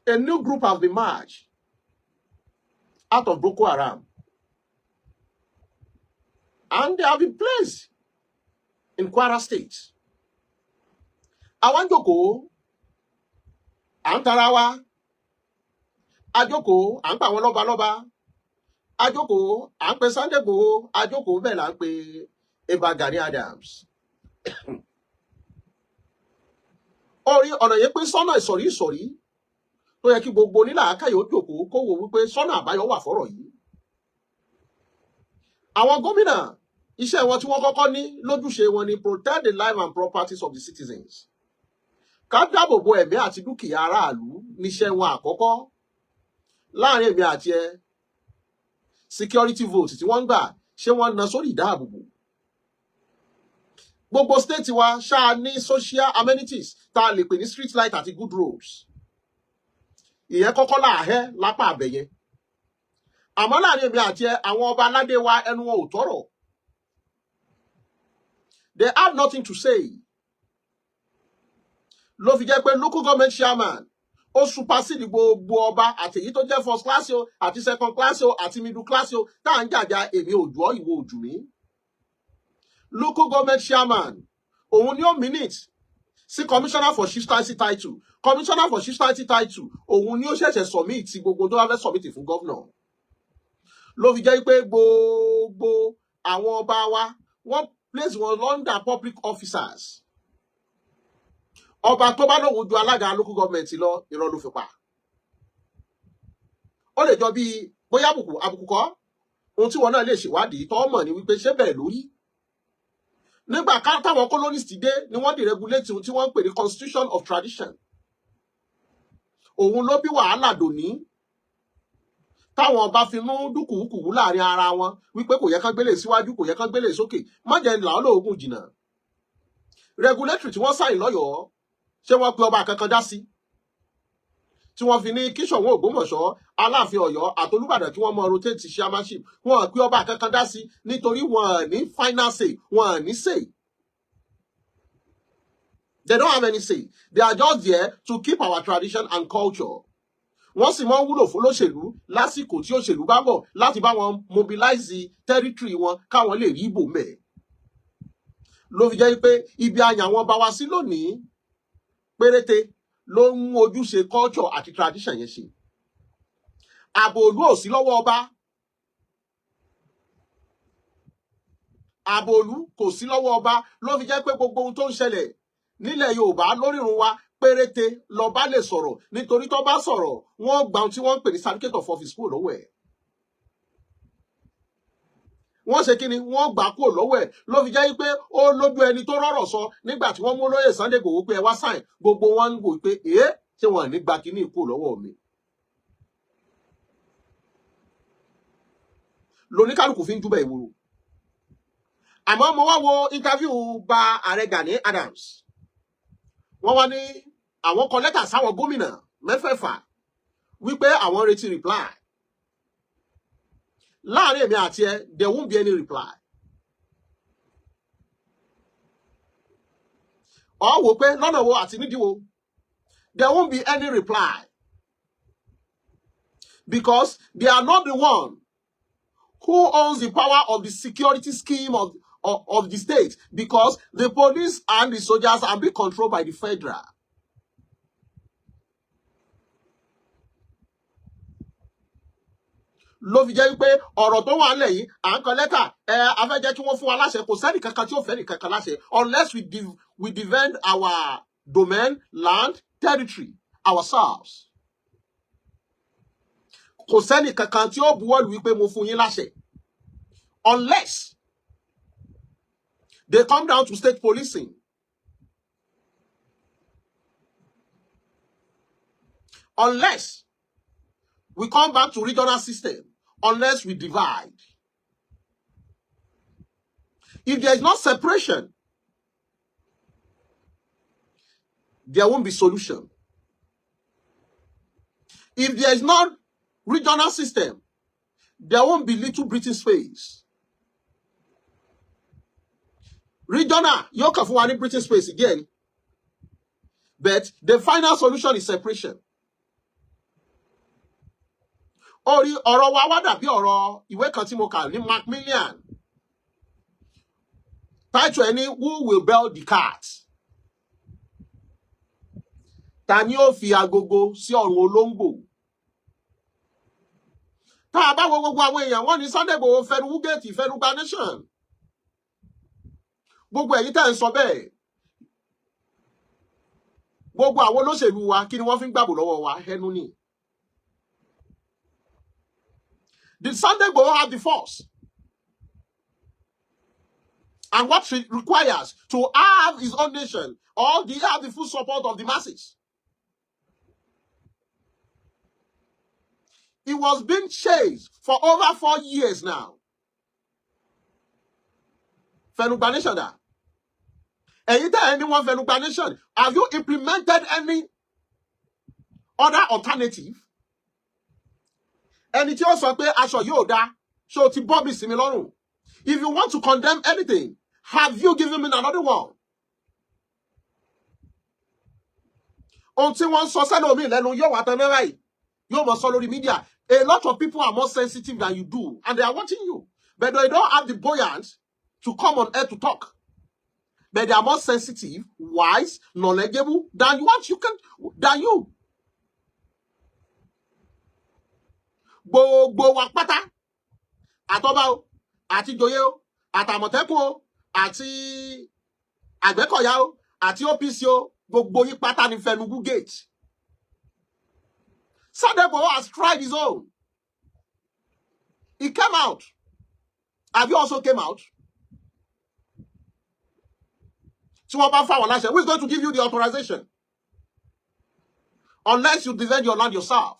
A new group has been merged out of Boko Haram. And they have been placed in Kwara State. Awọn jókòó, Antarawa, Ajoko, Ampa àwọn lọ́balọ́ba, Ajoko, Ampe Sunday Igboho, Ajoko bẹ́ẹ̀ là ń pe Eba Gani Adams. Orí ọ̀nà yẹn pé sọ́nà ìsọ̀rí tó yẹ kí gbogbo onílàákàyè ó jókòó kó wò wípé sọ́nà àbáyọ wà fọ́rọ̀ yìí. Àwọn gómìnà iṣẹ́ wọn tí wọ́n kọ́kọ́ ní lójúṣe wọn ni protect the life and properties of the citizens. Ká dáàbò bo ẹ̀mí àti dúkìá aráàlú níṣẹ́ wọn àkọ́kọ́. Láàrin èmi àti ẹ, security vote tí wọ́n ń gbà ṣé wọ́n ná sórí ìdáàbòbò. Gbogbo state wa ṣáà ní social amenities tá a lè pè ní street light àti good roads. Ìyẹn kọ́kọ́ láàhẹ́ lápá àbẹ̀yẹ. Àmọ́ láàrin èmi àti ẹ, àwọn ọba aládé wa ẹnu wọn ò tọ́rọ̀. They have nothing to say. Ló fi jẹ́ pé local government chairman ó supersede gbogbo ọba àti èyí tó jẹ́ first class o àti second class o àti middle class o tá à ń jàjà èmi òjò ìwọ òjò mi. Local government chairman òun ni ó minute sí commissioner for chieftaincy title. Commissioner for chieftaincy title òun ni ó ṣẹ̀ṣẹ̀ submit gbogbo tó bá fẹ́ submit fún governor. Ló fi jẹ́ pé gbogbo àwọn ọba wa wọ́n place wọn under public officers. Ọba tó bá lóhùn ju alága local government lọ irọ́ ló fi pa. Ó lè jọ bí bóyá àbùkù kọ́ ohun tí wọn náà lè ṣèwádìí tó mọ̀ ní wípé ṣé bẹ́ẹ̀ lórí. Nígbà táwọn colonist dé ni wọ́n deregulate ohun tí wọ́n ń pè ní constitution of tradition. Òun ló bí wàhálà dòní. Táwọn ọba fi mú dúkùúkùú láàrin ara wọn wípé kò yẹ kán gbélé síwájú kò yẹ kán gbélé sókè má jẹ́ ńlá olóògùn jìnnà. Regulatory tí wọ́n sáyìn lọ́yọ̀ọ́ ṣé wọ́n pe ọba kankan dá sí? Tí wọ́n fi ní kí Ṣọ̀ún Ògbómọ̀ṣọ́, Aláàfin Ọ̀yọ́ àtolúbàdàn kí wọ́n mọ rotate chairmanship wọ́n pe ọba kankan dá sí nítorí wọ́n ní final say wọ́n ní say. They don't have any say. They are just there to keep our tradition and culture. Wọ́n sì máa ń wúlò fún olóṣèlú lásìkò tí òṣèlú bá bọ̀ láti bá wọn mobilize territory wọn káwọn lè rí ìbò mẹ́. Ló fi jẹ́ pé ibi àyàn àwọn ọba wa sí lónìí péréte ló ń mú ojúṣe culture àti tradition yẹn ṣe. Ààbò ìlú ò sí lọ́wọ́ ọba. Ààbò ìlú kò sí lọ́wọ́ ọba ló fi jẹ́ pé gbogbo ohun tó ń ṣẹlẹ̀ nílẹ̀ Yorùbá lórírun wa péréte lọ́ba lè sọ̀rọ̀ nítorí tó bá sọ̀rọ̀ wọ́n gba ohun tí wọ́n ń pè ní certificate of office kúrò lọ́wọ́ ẹ̀. Wọ́n ṣe kíni wọ́n gbà kúrò lọ́wọ́ ẹ̀ ló fi jẹ́ pé ó lójú ẹni tó rọ́rọ̀ sọ nígbà tí wọ́n mú lóyè Sunday Igboho pé ẹ wá sáìn gbogbo wọn ń wò pé ṣé wọn ní gba kíní kúrò lọ́wọ́ mi. Lóníkálùkù fi ń júbẹ̀ ìwòrò. Àmọ́ mo wá wo interview ba ààrẹ Gani Adams. Wọ́n wá ní àwọn kọ lẹ́tà sáwọn gómìnà mẹ́fẹ̀ẹ̀fà wípé àwọn retí reply. Láàrin èmi àti ẹ, there won't be any reply. Ọ wò pé lọ́nà wo àti nídìí wo, there won't be any reply. Because they are not the one who owns the power of the security scheme of the state, because the police and the soldiers are being controlled by the federal. Ló fi jẹ́ wípé ọ̀rọ̀ tó wà nílẹ̀ yìí à ń kọ lẹ́tà a fẹ́ jẹ́ kí wọ́n fún wa láṣẹ kò sẹ́ni kankan tí ó fẹ́ ní kankan láṣẹ unless we defend our domain, land, territory ourselves. Kò sẹ́ni kankan tí ó buwọ́lù wípé mo fún yín láṣẹ unless they come down to state policing. Unless we come back to regional system, unless we divide. If there is no separation, there won't be solution. If there is not regional system, there won't be little breathing space. Regional, yóò kàn fún wa ní breathing space again. But the final solution is separation. Ori ọ̀rọ̀ wa wá dàbí ọ̀rọ̀ ìwé kan tí mo kà ní Macmillan. Title ẹni Who will bell the cat? Ta ni ó fi agogo sí ọrùn olóńgbò? Tá a bá wo gbogbo àwọn èèyàn wọ́n ní Sunday Igboho fẹnu wúgẹ́ẹ̀tì fẹnu gba nation. Gbogbo èyí tẹ́ ń sọ bẹ́ẹ̀. Gbogbo àwọn olóṣèlú wa kí ni wọ́n fi ń gbàbò lọ́wọ́ wa ẹnu ni. Did Sunday Igboho have the force? And what it requires to have his own nation, or did he have the full support of the masses? He was being chased for over 4 years now. Fenugba Nation da. Anyone Fenugba Nation, have you implemented any other alternative? Ẹni tí ó sọ pé aṣọ yóò dá, ṣó ti bọ́ mi sí mi lọ́rùn. If you want to condemn anything, have you given me another one? Ohun tí wọ́n sọ sẹ́nu omi lẹ́nu yóò wá tán náírà yìí. Yóò mọ̀ sọ lórí media. A lot of people are more sensitive than you do, and they are watching you. But they don't have the buoyance to come on air to talk. But they are more sensitive, wise, knowledgeable than you. Gbogbo wa pátá, àtọba o, àti ìjòyè o, àti Àmọ̀tẹ́kùn o, àti Àgbẹ̀kọ̀yà o, àti OPC o, gbogbo yín pátá ní Fẹnugú gate. Sunday Igboho has tried his own. He came out. Have you also came out? Who is going to give you the authorization? Unless you defend your land yourself.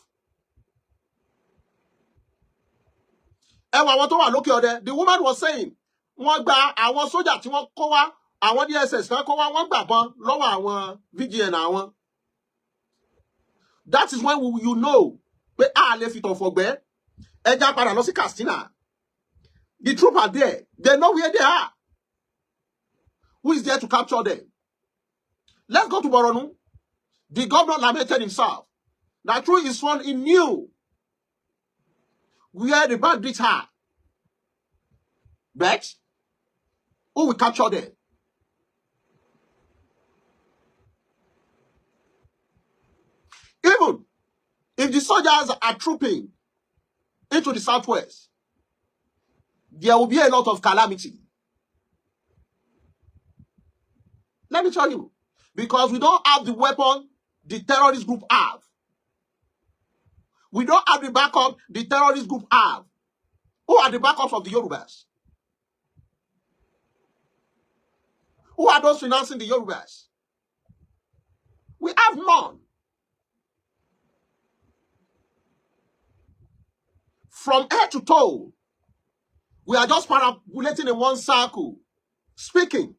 The woman was saying, àwọn sójà tí wọ́n kó wá, àwọn DSS kan kó wá, wọ́n gbàgbọ́n lọ́wọ́ àwọn VGN àwọn. That is when you know pé a lè fi tàn fọ̀gbẹ́. Ẹja padà lọ sí Katsina. The troops are there. They know where they are. Who is there to capture them? Let's go to Borno. The governor lamented himself that through his phone he knew where the bandits are. But who will capture them? Even if the soldiers are trooping into the southwest, there will be a lot of calamity. Let me tell you, because we don't have the weapon the terrorist group have. We don't have the backup the terrorist group have. Who are the backups of the Yorubas? Who are those financing the Yorubas? We have none. From head to toe, we are just parabolating in one circle, speaking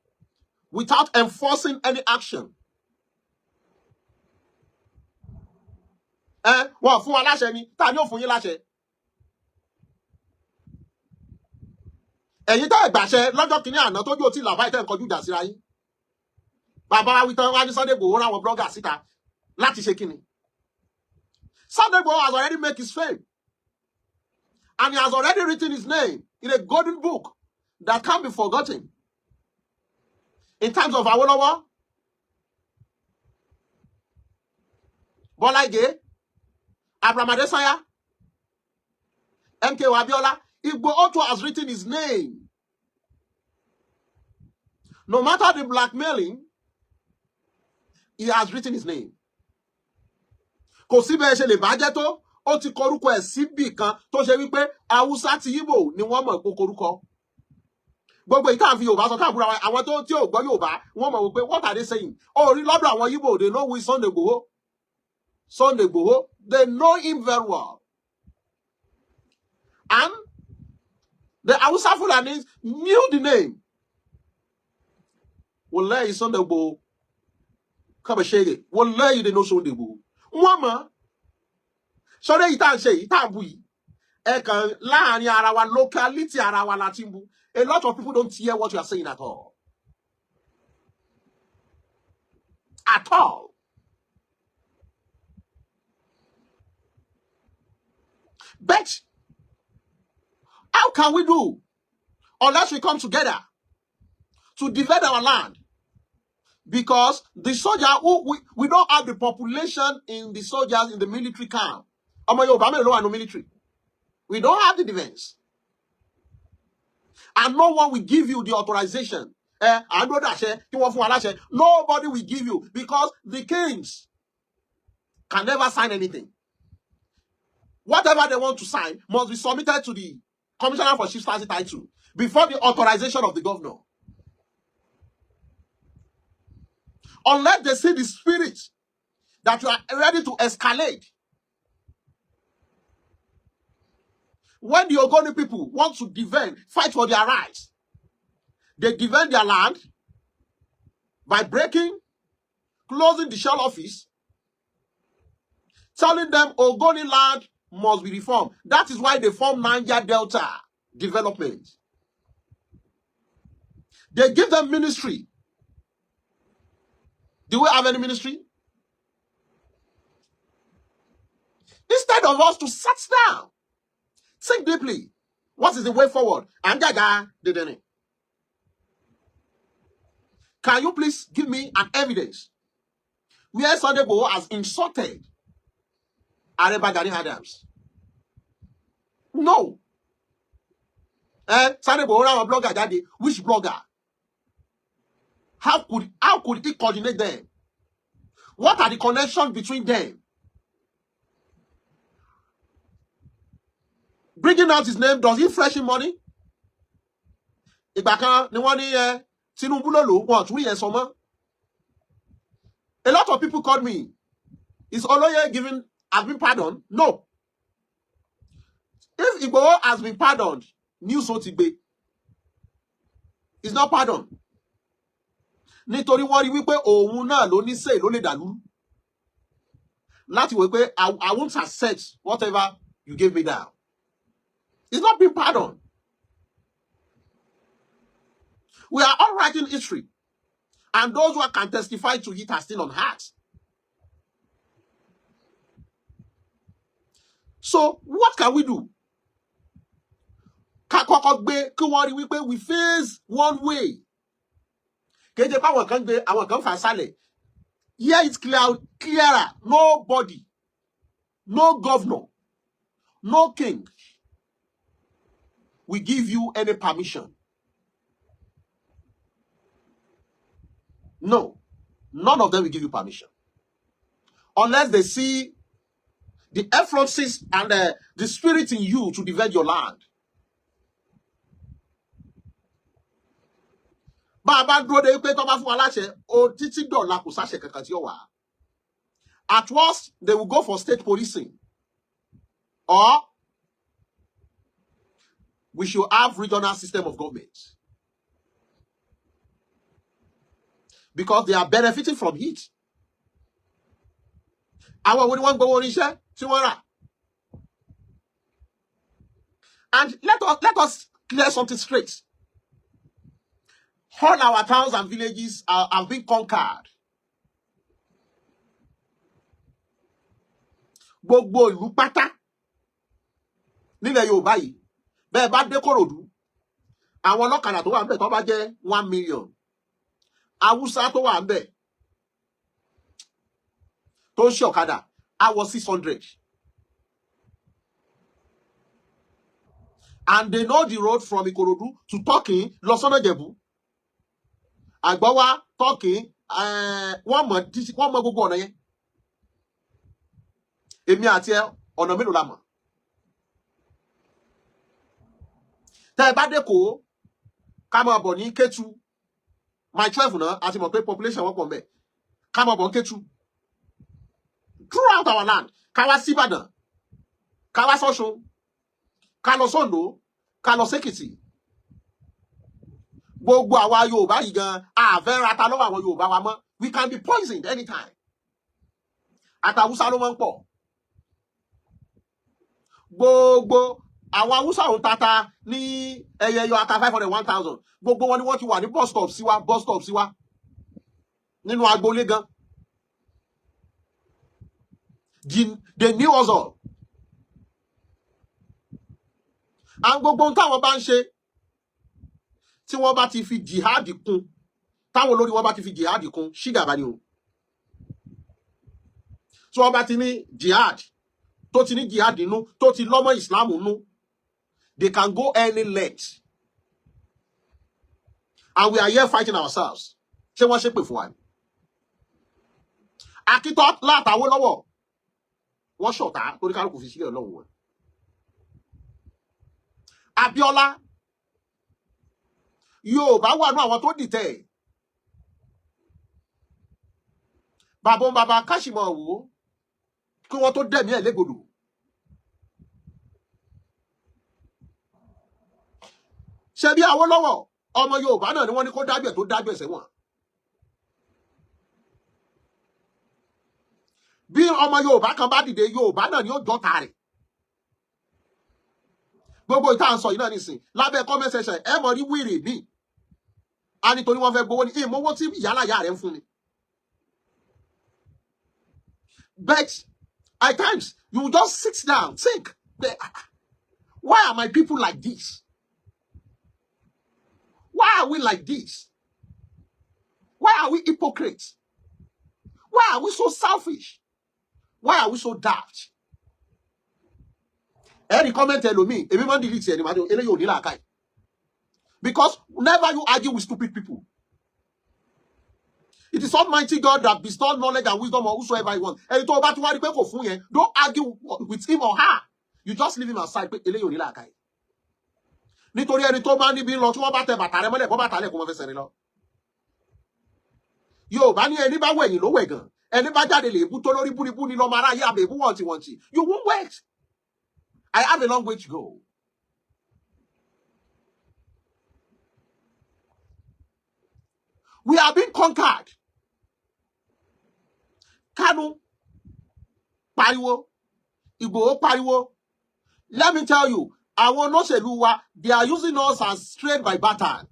without enforcing any action. Wọ́n fún wa láṣẹ ni, ta ni ó fún yín láṣẹ? Ẹ̀yin tẹ́ gbàṣẹ lọ́jọ́ kìíní àná tójú ò tí làbá ìtẹ́ nǹkan jújà síra yín. Bàbá wa wí tán wá ní Sunday Igboho ráwọn blogger síta láti ṣe kíni. Sunday Igboho has already made his fame. And he has already written his name in a golden book that can't be forgotten. In terms of Awolowo, Bola Ige, Abraham Adesanya, MK Abiola, Igbo Otu has written his name. No matter the blackmailing, he has written his name. Kò sí bẹ́ẹ̀ ṣe lè bàjẹ́ tó, ó ti korúkọ ẹ̀ síbì kan tó ṣe wípé Haúsá ti Ìgbò ni wọ́n mọ̀ pé korúkọ. Gbogbo ìtàn fi Yorùbá sọ káàbúrà àwọn tó tí ò gbọ́ Yorùbá wọ́n mọ̀ wípé what are they saying? Orí lọ́dọ̀ àwọn Igbo, they know who is Sunday Igboho. Sunday Igboho, they know him very well. And the Hausa Fulanis knew the name. Wallahi Sunday Igboho. Kabashege. Wallahi they know Sunday Igboho. Wọ́n mọ̀. Sọ́dọ̀ ìtàn ṣe ìtàn bù yìí. Ẹ̀kan láàrin ara wa locality ara wa láti ń bú. A lot of people don't hear what you are saying at all. At all. But how can we do unless we come together to defend our land? Because the soldier, we don't have the population in the soldiers in the military camp. No military. We don't have the defense. And no one will give you the authorization. Nobody will give you, because the kings can never sign anything. Whatever they want to sign must be submitted to the Commissioner for Chieftaincy Title before the authorization of the governor. Unless they see the spirit that you are ready to escalate. When the Ogoni people want to defend, fight for their rights, they defend their land by breaking, closing the shell office, telling them Ogoni land must be reformed. That is why they form Niger Delta Development. They give them ministry. Do we have any ministry? Instead of us to sit down, think deeply, what is the way forward? And didn't it? Can you please give me an evidence where Sunday Igboho has insulted Areba Gani Adams? No. Sunday Igboho now a blogger daddy. Which blogger? How could he coordinate them? What are the connections between them? Bringing out his name, does he fetch him money? A lot of people called me. Is Oloye has been pardoned? No. If Igboho has been pardoned, New Sotigbe is not pardoned. Nítorí wọ́n rí wípé òun náà ló ní say ló lè dàlú. Láti wí pé I won't accept whatever you gave me down. It's not being pardoned. We are all writing history. And those who can testify to it are still on heart. So, what can we do? We face one way. Here it's clearer. Nobody, no governor, no king will give you any permission. No, none of them will give you permission. Unless they see the effronteries and the spirit in you to defend your land. At worst, they will go for state policing. Or we should have regional system of government. Because they are benefiting from it. And let us clear something straight. All our towns and villages have been conquered. Gbogbo ìlú pátá nílẹ̀ Yorùbá yìí bẹ́ẹ̀ bá dé Kòròdú àwọn ọlọ́kadà tó wà ńbẹ̀ tó bá jẹ́ 1 million Haúsá tó wà ńbẹ̀ tó ń ṣe ọ̀kadà á wọ 600. And they know the road from Ikorodu to Tokin, lọ sọ́nà Ìjẹ̀bú. Àgbọ́wá, Tokin, wọ́n mọ̀ gbogbo ọ̀nà yẹn. Èmi àti ẹ ọ̀nà mélòó la mọ̀? Tẹ́ ẹ bá dé Kó, ká máa bọ̀ ní Kétu. My 12 náà, àti mọ̀ pé population wọ́n pọ̀ ńbẹ̀. Ká máa bọ̀ ní Kétu. Throughout our land, ká wá sí Ìbàdàn, ká wá s'Ọ̀ṣun, ká lọ s'Oǹdó, ká lọ s'Èkìtì. Gbogbo àwa Yorùbá yìí gan, àfẹ́ rata lọ́wọ́ àwọn Yorùbá wa mọ́. We can be poisoned anytime. Àtàwùsá ló máa ń pọ̀. Gbogbo àwọn Haúsá òun tata ní ẹyẹ yọ ata 500, 1000. Gbogbo wọn ni wọ́n ti wà ní bus stop síwá. Nínú agboolé gan. They knew us all. àwọn gbogbo ohun táwọn bá ń ṣe tí wọ́n bá ti fi jihad kún, táwọn olórí wọn bá ti fi jihad kún, ṣígàbá ni o. tí wọ́n bá ti ní jihad, tó ti ní jihad nínú, tó ti lọ́mọ Islam nínú, they can go any length. And we are here fighting ourselves. Ṣé wọ́n ṣépè fún wa ni? Akítọ́ látàwọ́ lọ́wọ́ wọ́n ṣọ̀tá torí kálukú fi sílẹ̀ Ọlọ́run wọn. Abíọ́lá Yorùbá wà ní àwọn tó dìtẹ̀. Bàbá Káṣímọ̀ wò kí wọ́n tó dẹ̀mí ẹ̀ légbodò. Ṣé bí Awólọ́wọ̀ ọmọ Yorùbá náà ni wọ́n ní kó dágbẹ̀ tó dágbẹ̀ sẹ́wọ̀n. Bí ọmọ Yorùbá kan bá dìde, Yorùbá náà ni ó jọta rẹ̀. Gbogbo ìta ń sọ yìí náà nìsín lábẹ́ comment section ẹ mọ̀ rí wíìrì mi. A nítorí wọ́n fẹ́ gbowó ní ìmọ̀wó tí ìyálàyà rẹ̀ ń fún ni. But at times you just sit down, think, why are my people like this? Why are we like this? Why are we hypocrites? Why are we so selfish? Why are we so daft? Any comment me, èmi máa delete ẹni máa do eléyìí ò ní làákàyè. Because never you argue with stupid people. It is Almighty God that bestows knowledge and wisdom on whosoever he wants. Ẹni tó bá tún wá rí pé kò fún yẹn, don't argue with him or her. You just leave him aside pé eléyìí ò ní làákàyè. Nítorí ẹni tó máa níbi lọ tí wọ́n bá tẹ bàtà rẹ̀ mọ́lẹ̀ bọ́ bàtà lẹ̀ kó wọ́n fẹ́ sẹ́ni lọ. Yorùbá ní ẹni bá wẹ̀yìn ló wẹ̀ gan. Ẹni bá jáde lè bú tó lórí búribú ni lọ́mọ aráyé àbẹ̀bú wọ̀ntìwọ̀ntì. You won't wait. I have a long way to go. We are being conquered. Kanu pariwo, Igboho pariwo. Let me tell you, àwọn olóṣèlú wa, they are using us as trade by barter.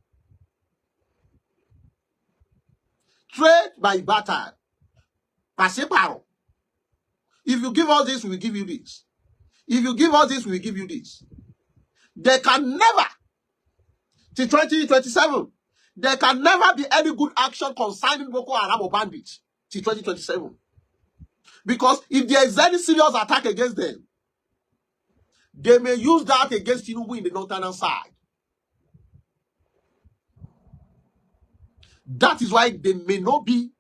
Trade by barter. Pàṣípàrọ̀. If you give us this, we will give you this. If you give us this, we will give you this. They can never, till 2027, there can never be any good action concerning Boko Haram or bandits till 2027. Because if there is any serious attack against them, they may use that against Tinubu in the northern side. That is why there may not be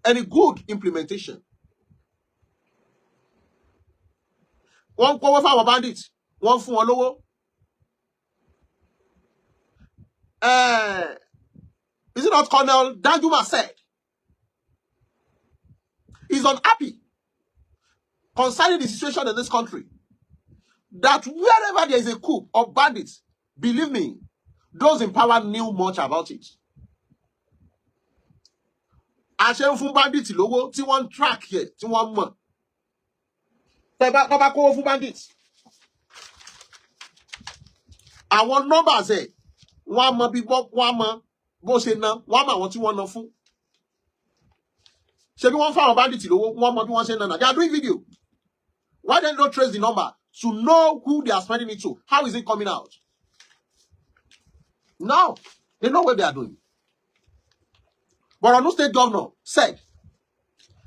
any good implementation. One power for our bandits, one for lowo. Is it not Colonel Danjuma said? He's unhappy concerning the situation in this country. That wherever there is a coup of bandits, believe me, those in power knew much about it. Àṣẹ fún bandits lówó tí wọ́n track here, tí wọ́n mọ̀. Tọ́ba kó fún bandits. Àwọn numbers ẹ̀ wọ́n mọ̀ bí wọ́n mọ̀ bó ṣe ná, wọ́n mọ̀ àwọn tí wọ́n ná fún. Ṣé bí wọ́n fáwọn bandits lówó, wọ́n mọ̀ bí wọ́n ṣe ná. They are doing video. Why don't they trace the number to know who they are spending it to? How is it coming out? No, they know what they are doing. But Borno State Governor said,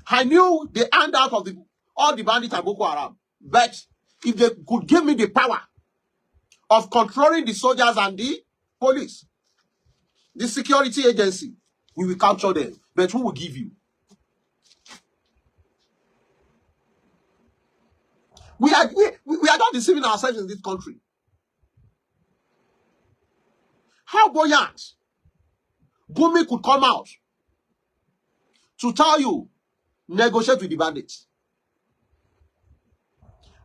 I knew the handout of all the bandits at Boko Haram, but if they could give me the power of controlling the soldiers and the police, the security agency, we will capture them. But who will give you? We are not deceiving ourselves in this country. How buoyant Gumi could come out to tell you, negotiate with the bandits.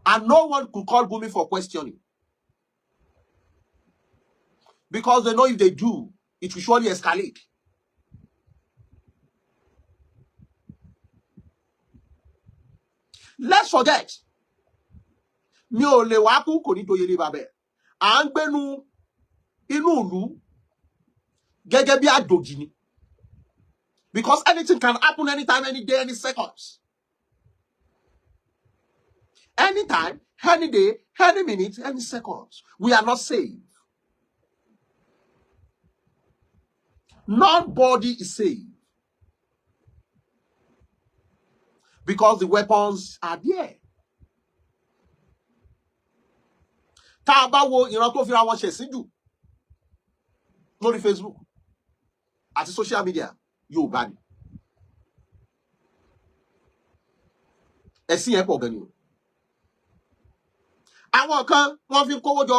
And no one could call Gumi for questioning. Because they know if they do, it will surely escalate. Let's forget. Mi ò lè wá kú kò ní tó yẹlé babẹ. À ń gbénu inú ìlú gẹ́gẹ́ bí àjòjì ni. Because anything can happen anytime, any day, any seconds. Anytime, any day, any minute, any second. We are not safe. Nobody is safe. Because the weapons are there. Tá a bá wo ìran tó fira wọn ṣe síjù lórí Facebook àti social media Yorùbá ni. Ẹ̀sìn yẹn pọ̀ gan ni o. Àwọn kan wọ́n fi kówó jọ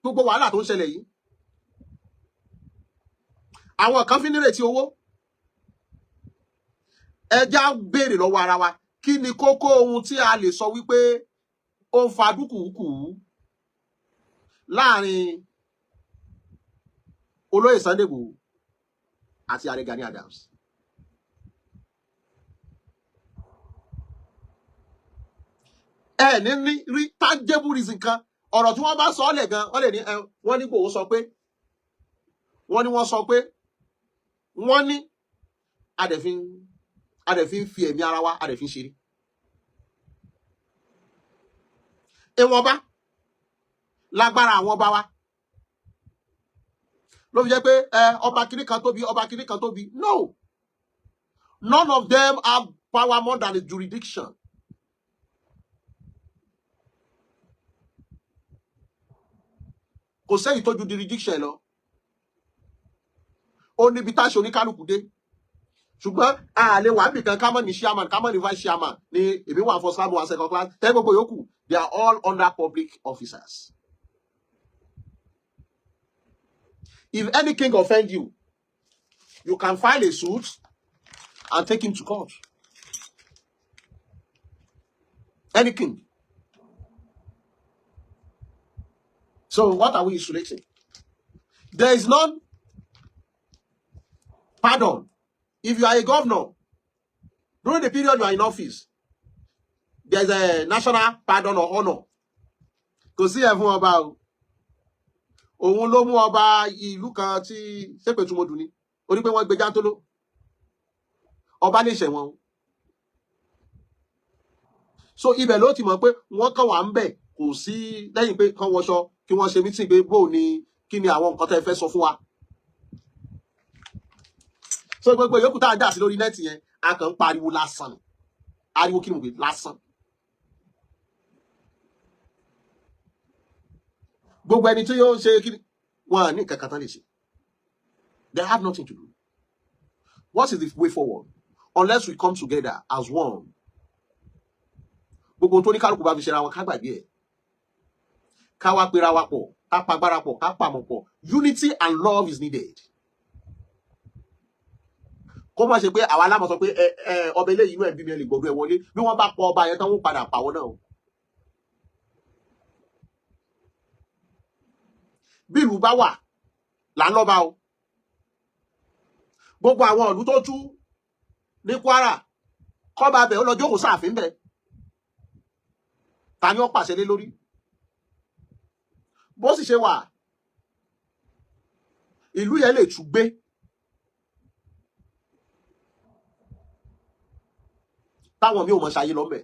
gbogbo wàhálà tó ń ṣẹlẹ̀ yìí. Àwọn kan fi nírètí owó. Ẹja béèrè lọ́wọ́ ara wa kí ni kókó ohun tí a lè sọ wípé ó ń fa dúkùúkù láàrin olóyè Sunday Igboho àti Ààrẹ Gani Adams. Ẹ ní rí tangible reason kan ọ̀rọ̀ tí wọ́n bá sọ ọ́lẹ̀ gan wọ́n lè ní wọ́n ní Igboho sọ pé wọ́n sọ pé wọ́n ní adẹ̀fín fi ẹ̀mí ara wa adẹ̀fín ṣeré. Ìwọ̀nba lágbára àwọn ọba wa ló fi jẹ́ pé ọba kìíní kan tóbi ọba kìíní kan tóbi. No, none of them have power more than the jurisdiction. Kò sẹ́yìn tó ju jurisdiction lọ. Ó níbi tá a ṣe oníkálukú dé. Ṣùgbọ́n a lè wà níbi kan ká mọ̀ ní chairman ká mọ̀ ní vice chairman ní èmi wà first class mo wà second class tẹ́ gbogbo yòókù they are all under public officers. If any king offend you, you can file a suit and take him to court. Any king. So what are we insulating? There is none pardon. If you are a governor, during the period you are in office, there's a national pardon or honor. Kò sí ẹ̀fún ọba o. Òun ló mú ọba ìlú kan tí Ṣépètúmọdù ni. Ó ní pé wọ́n gbé jántóló. Ọba lè ṣẹ̀wọ̀n o. So ibẹ̀ ló ti mọ̀ pé wọ́n kàn wá ń bẹ̀ kò sí lẹ́yìn pé kán wọṣọ kí wọ́n ṣe mítìn pé bó ni kí ni àwọn nǹkan tẹ́ fẹ́ sọ fún wa. So gbogbo yòókù tá a dà sí lórí nẹ́ẹ̀tì yẹn a kàn ń pariwo lásán. Ariwo kí ni mo pè lásán. Gbogbo ẹni tí yóò ṣe kí ni wọn ní kankan tán lè ṣe. They have nothing to do. What is the way forward? Unless we come together as one. Gbogbo tó ní kálukú bá fi ṣera wọn ká gbàgbé ẹ̀. Ká wá pera wa pọ̀, ká pagbára pọ̀, ká pamọ́ pọ̀. Unity and love is needed. Kó má ṣe pé àwa lámọ̀ sọ pé ọba eléyìí inú ẹ̀ bí mi lè gbọ́dọ̀ ẹ̀ wọlé bí wọ́n bá pọ̀ ọba yẹn tán wọ́n padà pàwọ́ náà. Bí ìlú bá wà là ń lọ́ba o. Gbogbo àwọn ìlú tó tú ní Kwara kọ́ba bẹ̀ ó lọ jókòó sáàfin bẹ̀. Ta ni ó pàṣẹ lé lórí? Bó sì ṣe wà ìlú yẹn lè tú gbé. Táwọn mi ò mọ̀ ṣayé lọ́mbẹ̀.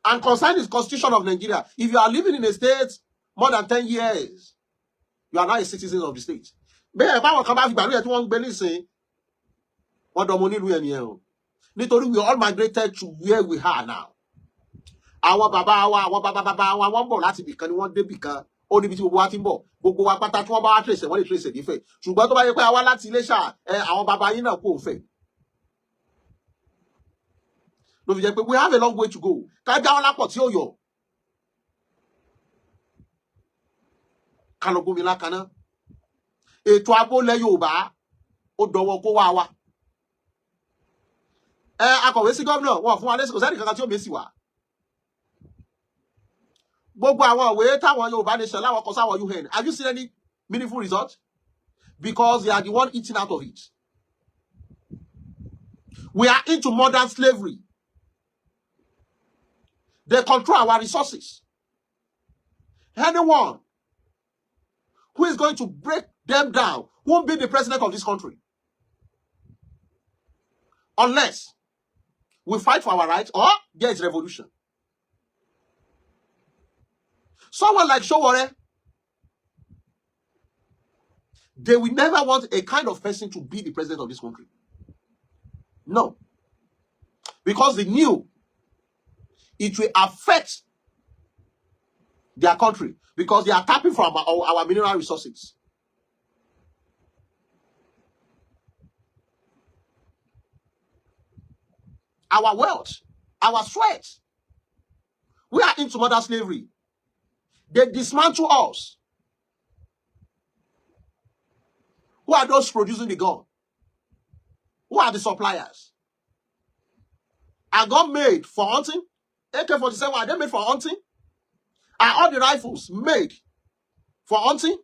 And concerning the constitution of Nigeria, if you are living in a state more than 10 years, you are not a citizen of the state. Bẹ́ẹ̀ báwọn kan bá fi gbàlú ẹ̀ tí wọ́n ń gbé nísìn, wọ́n dọmọ nílùú ẹ̀ nìyẹn o. Nítorí we all migrated to where we are now. Àwọn bàbá wa, àwọn bàbá wa, wọ́n bọ̀ láti ibìkan ni wọ́n dé ibìkan. Ó níbi tí gbogbo wa ti ń bọ̀. Gbogbo wa pátá tí wọ́n bá wá trace wọ́n lè trace nífẹ̀ẹ́. Ṣùgbọ́n tó bá yẹ pé a wá láti Iléṣà, àwọn bàbá yín náà kò fẹ́. Ló fi jẹ́ pé we have a long way to go. Ká já wọn lápọ̀ tí ó yọ. Ká lọ gómi lákaná. Ètò abólẹ̀ Yorùbá ó dọwọ́ kó wá wa. Akọ̀wé sí gómìnà wọn fún wa lẹ́sìn kò sẹ́ni kankan tí ó mèsì wá. Gbogbo àwọn ìwé táwọn Yorùbá nation láwọn kọ sáwọn UN, have you seen any meaningful result? Because they are the one eating out of it. We are into modern slavery. They control our resources. Anyone who is going to break them down won't be the president of this country. Unless we fight for our rights, or there is revolution. Someone like Sowore, they will never want a kind of person to be the president of this country. No. Because they knew it will affect their country, because they are tapping from our mineral resources. Our wealth, our sweat. We are into modern slavery. They dismantle us. Who are those producing the gun? Who are the suppliers? Are gun made for hunting? AK-47, are they made for hunting? Are all the rifles made for hunting?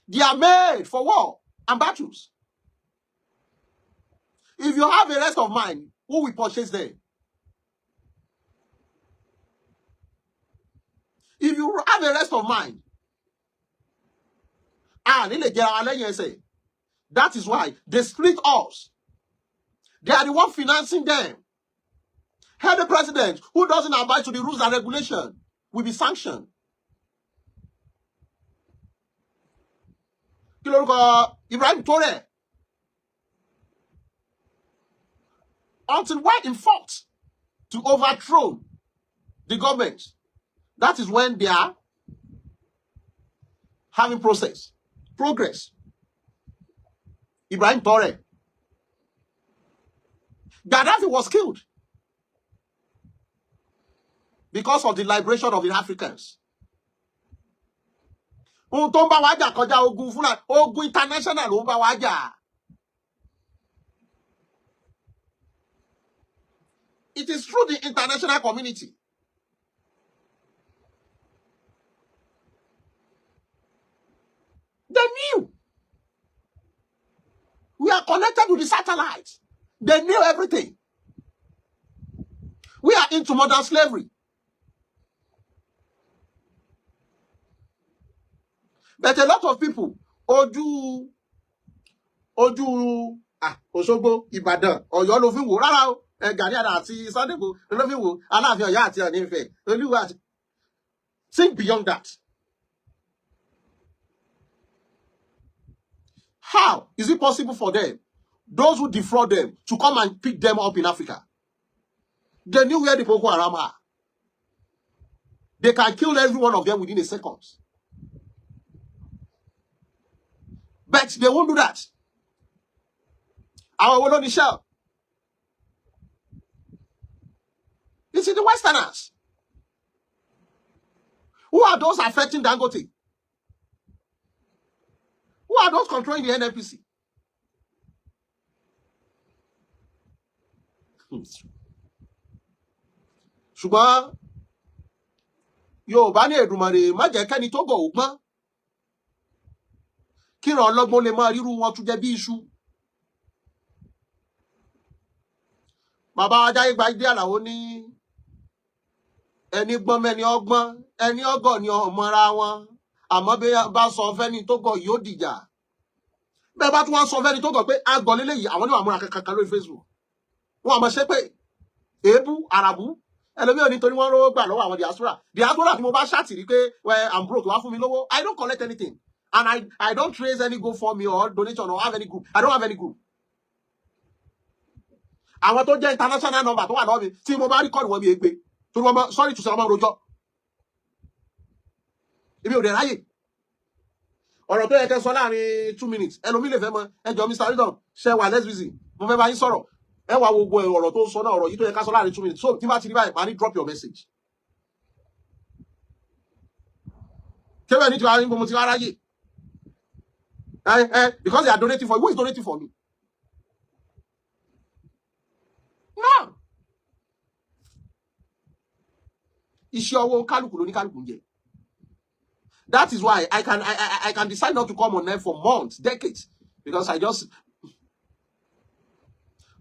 They are made for war and battles. If you have a rest of mind, who will purchase them? If you have a rest of mind, that is why they split us. They are the one financing them. Here the president, who doesn't abide to the rules and regulations, will be sanctioned. Ibrahim Tore. Until we're in fault to overthrow the government, that is when they are having progress. Ibrahim Tore. Gaddafi was killed because of the liberation of the Africans. Ogun international. It is through the international community. They knew. We are connected to the satellites. They knew everything. We are into modern slavery. But a lot of people, Osogbo, Ibadan, Ọ̀yọ́ ló fi wò rárá o, Gani àti Sunday ló fi wò, Aláàfin Ọ̀yọ́ àti Ọ̀nífẹ̀, Olúwa àti. Think beyond that. How is it possible for them, those who defraud them, to come and pick them up in Africa? They knew where the Boko Haram are. They can kill every one of them within a second. But they won't do that. Our Woloni shell. It's in the Westerners. Who are those affecting Dangote? Who are those controlling the NNPC? Ṣùgbọ́n Yorùbá ní Èdùmàrè má jẹ́ kẹ́ni tó gọ̀ ògbọ́n. Kíran ọlọ́gbọ́n lè máa ríru wọn tún jẹ bí iṣu. Bàbá Ajáyé gba ìdí Àlàó ní ẹni gbọ́n mẹ́ni ọgbọ́n, ẹni ọgọ̀ ni ọmọra wọn. Àmọ́ bí bá sọ fẹ́ni tó gọ̀ yóò dìjà. Bẹ́ẹ̀ bá tún wá sọ fẹ́ni tó gọ̀ pé àgọ̀ lélẹ́yìí, àwọn ní wàá múra kankan lórí Facebook. Wọ́n àmọ́ ṣe pé èébú àràbù ẹlòmíràn nítorí wọ́n rówó gbà lọ́wọ́ àwọn diaspora. Diaspora tí mo bá ṣàtì rí pé I'm broke, wá fún mi lówó. I don't collect anything. And I don't trace any GoFundMe or donation or have any group. I don't have any group. Àwọn tó jẹ́ international number tó wà lọ́wọ́ mi tí mo bá rí kọ́ọ̀dù wọn mi ègbé. Torí wọn mọ sorry to say ọmọ rojọ́. Èmi ò dẹ̀ ráyè. Ọ̀rọ̀ tó yẹ kẹ́ sọ láàrin 2 minutes. Ẹlòmí lè fẹ́ mọ ẹjọ́ Mr. Ridon ṣe wà let's busy. Mo fẹ́ bá yín sọ̀rọ̀. Ẹ wá gbogbo ọ̀rọ̀ tó sọ náà ọ̀rọ̀ yìí tó yẹ ká sọ láàrin 2 minutes. So tí bá ti rí báyìí, màá ní drop your message. Kébẹ̀ ní ti wá rí mo ti wá ráyè. Because they are donating for you. Who is donating for me? No. Iṣẹ́ ọwọ́ kálukú ló ní kálukú ń jẹ. That is why I can decide not to come on air for months, decades, because I just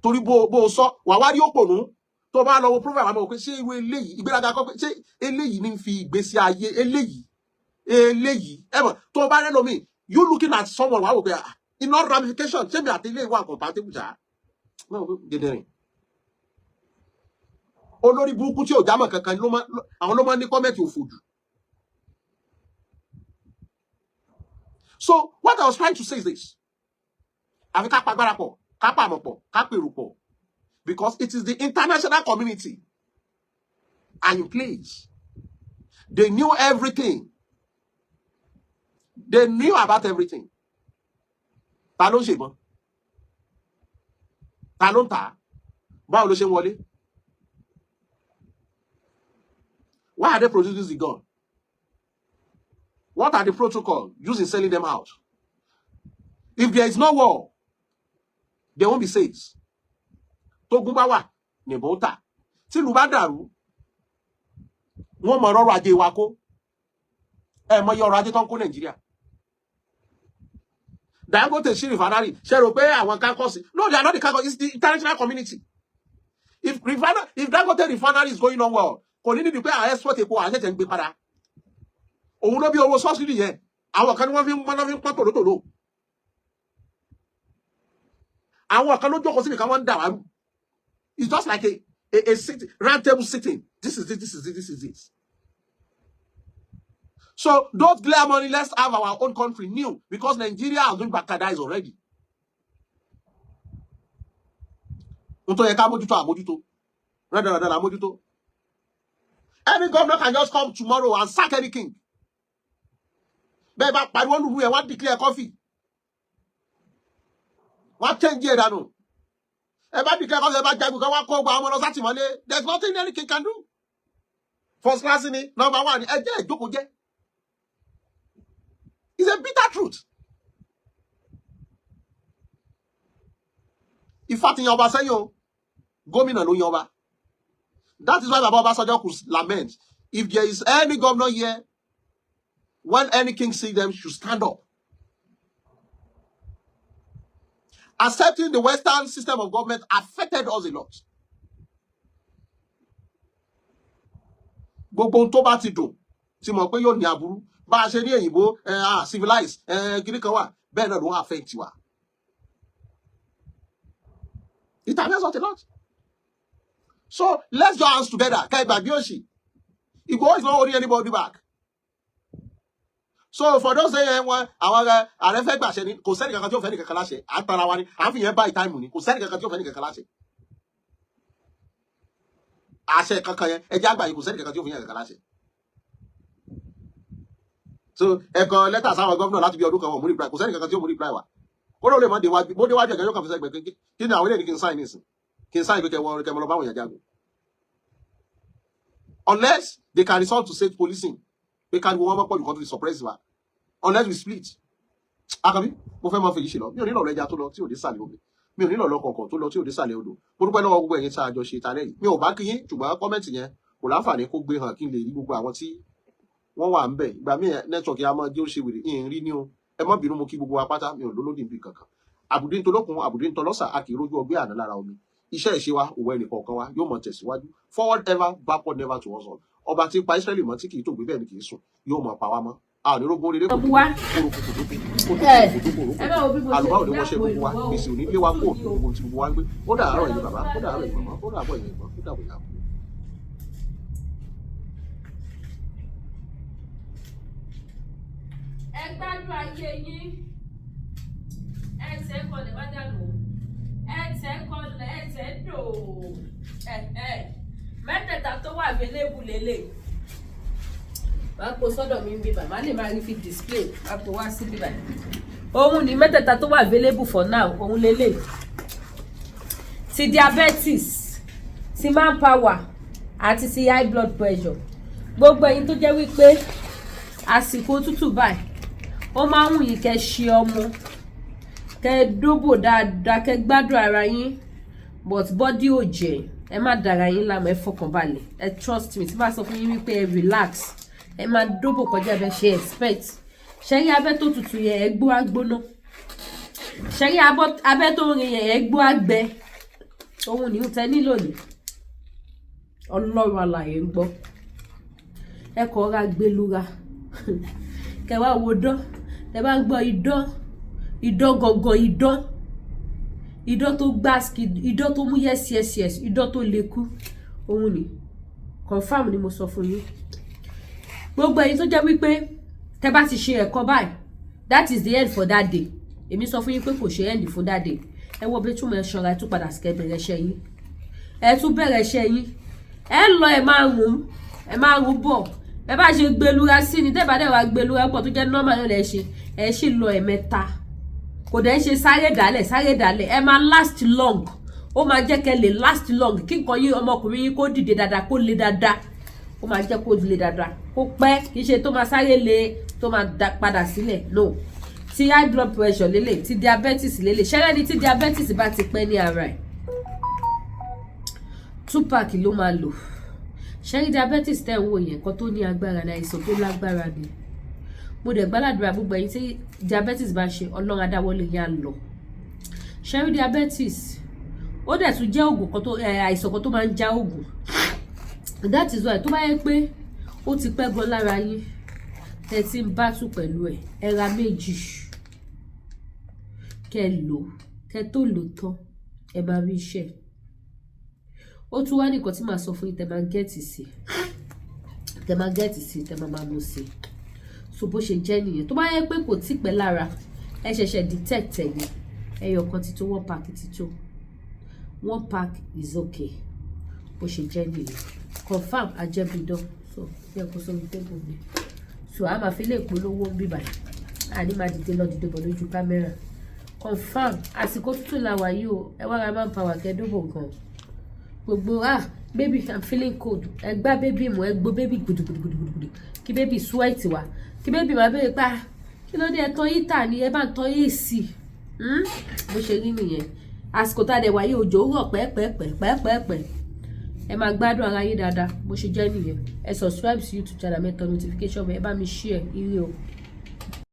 torí bó sọ wà wá rí òpònú tó bá lọ wo program àmọ́ pé ṣé ìwé eléyìí ìgbéraga kọ́ pé ṣé eléyìí ní fi ìgbésí ayé eléyìí ẹ̀mọ̀ tó bá rẹ́ lómi. You looking at someone, why would be in all ramifications? Say me at the one compatible. No, olórí burúkú tí ò jámọ́ kankan àwọn ló máa ní comment òfòjù. So what I was trying to say is this. Àfi ká pa agbára pọ̀, ká pa àmọ̀ pọ̀, ká pèrò pọ̀, because it is the international community are in place. They knew everything. They knew about everything. Ta ló ń ṣèbọn? Ta ló ń tà? Báwo ló ṣe ń wọlé? Why are they producing the gun? What are the protocols used in selling them out? If there is no war, there won't be sales. Tógun bá wà, níbo tà. Tí ìlú bá dàrú, wọ́n mọ ọrọ̀ ajé wa kó. Ẹ mọ iye ọrọ̀ ajé tó ń kó Nàìjíríà. Dangote ṣí refinery. Ṣé rò pé àwọn kánkọ́sì? No, they are not the kánkọ́sì. It's the international community. If Dangote refinery is going on well, kò ní nídìí pé àwọn export epo àwọn ṣẹ̀ṣẹ̀ ń gbé padà. Òun ló bí owó subsidy yẹn. Àwọn kan ni wọ́n fi ń pọ́n tòlótòló. Àwọn kan ló jókòó síbi kan wọ́n ń dà wá. It's just like a sitting, round table sitting. This is it. So don't glare money. Let's have our own country new, because Nigeria is doing backwardized already. Any governor can just come tomorrow and sack any king. Bẹ́ẹ̀ bá one who want declare coffee. What change here, Dano? There's nothing any king can do. First class in it, number one. It's a bitter truth. If I think Yoba say yo, Gomina no Yoba. That is why Baba Obasanjo could lament. If there is any governor here, when any king see them, should stand up. Accepting the Western system of government affected us a lot. Gbogbo tó bá ti dùn, tí mo pé yóò ní aburú, bá ṣe ní èyìnbó, civilized, kini kan wà, bẹ́ẹ̀ náà ló affect wa. It affects us a lot. So let's join hands together. Kaiba Bioshi. Igbo is not holding anybody back. So for those saying àwọn àrẹ́fẹ́ gbàṣẹ ni, kò sẹ́ni kankan tí ó fẹ́ ní kankan láṣẹ, àtàrà wa ni, à ń fi yẹn buy time ni, kò sẹ́ni kankan tí ó fẹ́ ní kankan láṣẹ. Àṣẹ kankan yẹn, ẹ jẹ́ àgbà yìí, kò sẹ́ni kankan tí ó fẹ́ ní kankan láṣẹ. So ẹ̀kọ́ lẹ́tà sáwọn gómìnà láti bí ọdún kan wọ́n mú reply, kò sẹ́ni kankan tí ó mú reply wa. Ó ló lè mọ́ déwájú ẹ̀jẹ̀ yóò kàn fi sẹ́gbẹ̀ kí ni àwọn ilé ní kí n sign nísìn, kí n sign pé kẹmọ lọ báwọn èèyàn jagun. Unless they can resort to state policing, they can go one more point to suppress wa. Unless we split. Akabi, mo fẹ́ máa fèyí ṣe lọ. Mi ò ní lọ lẹ́jà tó lọ tí ò dé sàlẹ̀ omi. Mi ò ní lọ lọ́kọ̀ọ̀kan tó lọ tí ò dé sàlẹ̀ odò. Mo dúpẹ́ lọ́wọ́ gbogbo ẹ̀yin tá a jọ ṣe ìtàlẹ́ yìí. Mi ò bá kí yín, ṣùgbọ́n kọ́mẹ́ǹtì yẹn kò láǹfààní kó gbé hàn kí n lè rí gbogbo àwọn tí wọ́n wà ń bẹ̀. Ìgbà míì nẹ́tíwọ̀kì a máa jẹ́ ó ṣe wèrè. Ìhìn rí ní o. Ẹ má bínú mo kí gbogbo wa pátá, mi ò lólódì bí kankan. Àbùdí ń tolókun, àbùdí ń tọlọ́sà, a kì í rójú ọgbẹ́ àná lára omi. Iṣẹ́ ìṣe wa, òwò ẹnì kọ̀ọ̀kan wa yóò mọ̀ tẹ̀síwájú. Forward ever, backward never to us all. Ọba tí pa Ísírẹ́lì mọ́ tí kì í tó gbé bẹ́ẹ̀ ni kì í sùn, yóò mọ̀ pa wá mọ́. A ò ní rógbó rere kò tó àlùbá ò ní wọ́n ṣe gbogbo wa, gbèsè ò ní lé wa kó gbogbo tí gbogbo wa ń gbé. Ó dàárọ̀ ẹ̀yin bàbá, ó dàárọ̀ ẹ̀yin màmá, ó dàbọ̀ ẹ̀yin ẹ̀gbọ́n, ó dàbọ̀ ìyá. Ẹ gbádùn ayé yín. Ẹsẹ̀ kọlẹ̀ wá dànù. Ẹsẹ̀ kọlẹ̀ ẹsẹ̀ dò. Mẹ́tẹ̀ẹ̀ta tó wà available lélẹ̀. Wàá po sọ́dọ̀ mi ń bí bàmá lè máa rí fi display. Wàá po wá sí bíbá. Òun ni mẹ́tẹ̀ẹ̀ta tó wà available for now. Òun lélẹ̀. Ti diabetes, ti manpower, àti ti high blood pressure. Gbogbo ẹ̀yin tó jẹ́ wípé àsìkò tútù báyìí, ó máa ń wù yín kẹ́ ṣe ọmọ, kẹ́ dóbò dáadáa, kẹ́ gbádùn ara yín, but body ò jẹ́. Ẹ má dára yín láàmú, ẹ fọkàn balẹ̀. Ẹ trust me, tí bá sọ fún yín wípé ẹ relax, ẹ máa dóbò kọjá bẹ ṣe expect. Ṣẹ́rí abẹ́ tó tutù yẹn ẹ gbọ́ agbóná. Ṣẹ́rí abẹ́ tó rìn yẹn ẹ gbọ́ agbẹ. Òun ni ó tẹ nílò ní. Ọlọ́run alààyè ń gbọ́. Ẹ kọ́ ra gbẹlúra. Kẹ wá wo dán. Tẹ bá ń gbọ́ idán gọ̀gọ̀ idán tó gbáàsì, idán tó mú yes, idán tó lè kú. òun ni confirm ni mo sọ fún yín gbogbo ẹ̀yin tó jẹ́ wípé tẹ́ bá ti ṣe ẹ̀kọ́ báyìí that is the end for that day èmi sọ fún yín pé kò ṣe end fún that day ẹ wo bí túmọ̀ ẹ ṣọ́ra ẹ tún padà sí kẹ́ bẹ̀rẹ̀ iṣẹ́ yín ẹ tún bẹ̀rẹ̀ iṣẹ́ yín ẹ lọ ẹ máa rún bọ̀ ẹ bá ṣe gbẹlura sí ni tẹ́ bá dẹ̀ wá gbẹlura pọ̀ tó jẹ́ normal náà lẹ ṣe ẹ ṣì lọ ẹ̀mẹ́ta kò dẹ̀ ṣe sáré dálẹ̀ ẹ máa last long ó máa jẹ́ kẹ́ lè last long kí nǹkan yín ọmọkùnrin yín kó dìde dáadáa kó le dáadáa ó máa jẹ́ kó le dáadáa kó pẹ́ kì í ṣe tó máa sáré le tó máa padà sílẹ̀ no ti high blood pressure lélẹ̀ ti diabetes lélẹ̀ ṣẹ́rẹ́ ni ti diabetes bá ti pẹ́ ní ara ẹ̀ 2 pack ló máa lò ṣẹ́rí diabetes tẹ́ ń wò yẹn kan tó ní agbára ní àìsàn tó lágbára ni mo dẹ̀ gbàládùra gbogbo ẹ̀yin tí diabetes bá ṣe ọlọ́run adáwọlé yẹn á lọ ṣẹ́rí diabetes ó dẹ̀ tún jẹ́ oògùn kan tó àìsàn kan tó máa ń já oògùn that is why tó bá yẹ pé ó ti pẹ́ gan lára yín tẹ́ ti ń bátù pẹ̀lú ẹ̀ ẹ ra méjì kẹ́ lò kẹ́ tó lò tán ẹ máa rí iṣẹ́ ó tún wá nìkan tí màá sọ fún yín tẹ́ máa gẹ́ẹ̀tì sí tẹ́ máa mú sí so bó ṣe jẹ́ nìyẹn tó bá yẹ pé kò tí pẹ́ lára ẹ ṣẹ̀ṣẹ̀ detect ẹ̀yìn ẹyọ kan ti tó 1 pack ti tó 1 pack is okay bó ṣe jẹ́ nìyẹn confam ajẹ́bidán so yẹ kó sórí tébù mi so a máa fi lè polówó bíbà àní máa dìde lọ dìde bọ̀ lójú kámẹ́rà confam àsìkò tútù la wà yìí o ẹ wá ra máa ń pa wà kẹ́dóbò gan gbogbo baby I'm feeling cold ẹ gbá baby mọ́ ẹ gbó baby gbùdùgbùdùgbùdù kí baby sweat wá kí baby máa bẹ̀rẹ̀ pa kí ló dé ẹ tán yìí tà ní ẹ bá ń tán yìí sí bó ṣe rí nìyẹn àsìkò tá a dẹ̀ wáyé òjò rọ̀ pẹ́ẹ́pẹ́ẹ́pẹ́ ẹ máa gbádùn ara yín dáadáa bó ṣe jẹ́ nìyẹn ẹ subscribe sí YouTube channel mẹ́tọ́ notification ẹ bá mi share ire o.